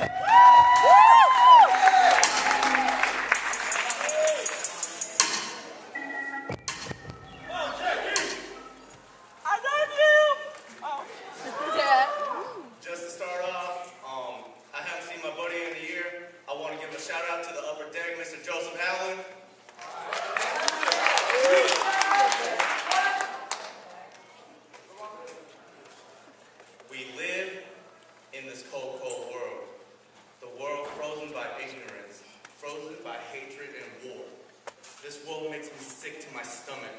Just to start off, I haven't seen my buddy in a year. I want to give a shout out to the upper deck, Mr. Joseph Allen. We live in this cold, cold world. The world frozen by ignorance, frozen by hatred and war. This world makes me sick to my stomach.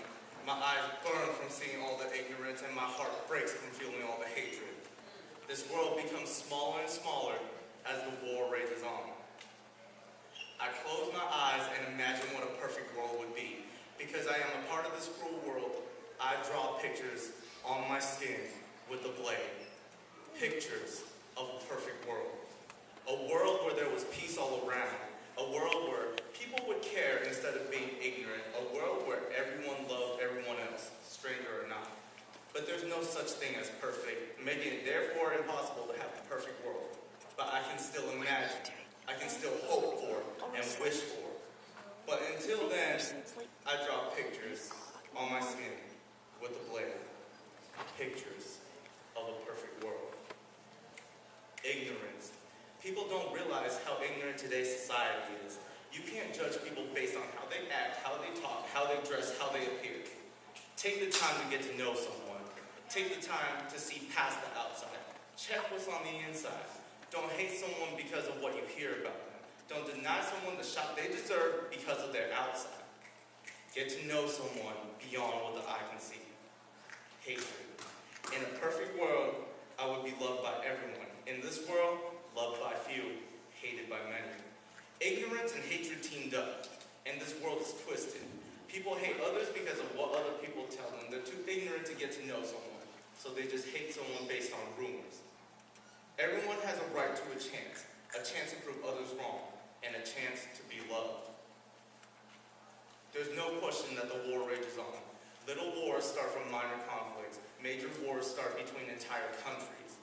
My eyes burn from seeing all the ignorance, and my heart breaks from feeling all the hatred. This world becomes smaller and smaller as the war rages on. I close my eyes and imagine what a perfect world would be. Because I am a part of this cruel world, I draw pictures on my skin with a blade. Pictures of a perfect world. A world where there was peace all around. A world where people would care instead of being ignorant. A world where everyone loved everyone else, stranger or not. But there's no such thing as perfect, making it therefore impossible to have a perfect world. But I can still imagine, I can still hope for and wish for. But until then, I draw pictures on my skin with a blade. Pictures of a perfect world. Ignorance. People don't realize how ignorant today's society is. You can't judge people based on how they act, how they talk, how they dress, how they appear. Take the time to get to know someone. Take the time to see past the outside. Check what's on the inside. Don't hate someone because of what you hear about them. Don't deny someone the shot they deserve because of their outside. Get to know someone beyond what the eye can see. Hatred. In a perfect world, I would be loved by everyone. In this world, loved by few, hated by many. Ignorance and hatred teamed up, and this world is twisted. People hate others because of what other people tell them. They're too ignorant to get to know someone, so they just hate someone based on rumors. Everyone has a right to a chance to prove others wrong, and a chance to be loved. There's no question that the war rages on. Little wars start from minor conflicts. Major wars start between entire countries.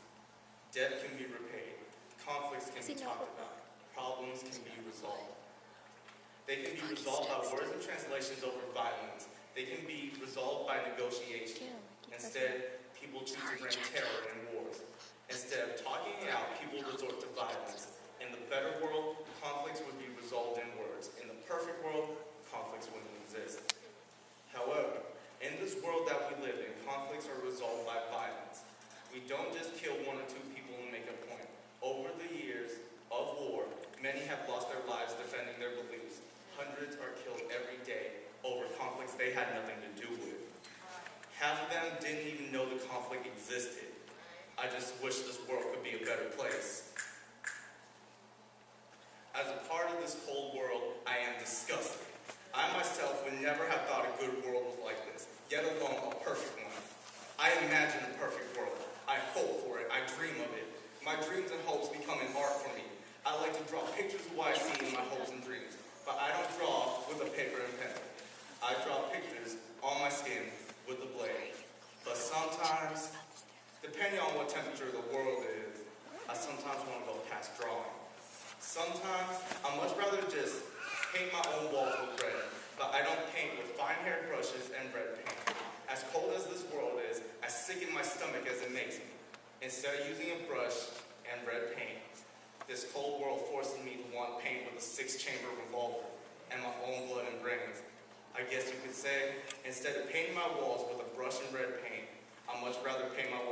Debt can be repaid. Conflicts can be talked about. Problems can be resolved. They can be resolved by words and translations over violence. They can be resolved by negotiation. Instead, people choose to bring terror and wars. Instead of talking it out, people resort to violence. In the better world, conflicts would be resolved in words. In the perfect world, conflicts wouldn't exist. However, in this world that we live in, conflicts are resolved by violence. We don't just kill one or two people and make a point. Over the years of war, many have lost their lives defending their beliefs. Hundreds are killed every day over conflicts they had nothing to do with. Half of them didn't even know the conflict existed. I just wish this world could be a better place. As a part of this cold world, I am disgusted. I myself would never have thought a good world was like this, yet alone a perfect one. I imagine a perfect world. I hope for it. I dream of it. My dreams and hopes become an art for me. I like to draw pictures of what I see in my hopes and dreams, but I don't draw with a paper and pencil. I draw pictures on my skin with a blade. But sometimes, depending on what temperature the world is, I sometimes want to go past drawing. Sometimes, I'd much rather just paint my own walls with red, but I don't paint with fine-haired brushes and red paint. As cold as this world is, as sick in my stomach as it makes me, instead of using a brush and red paint, this cold world forces me to want paint with a 6-chamber revolver and my own blood and brains. I guess you could say, instead of painting my walls with a brush and red paint, I'd much rather paint my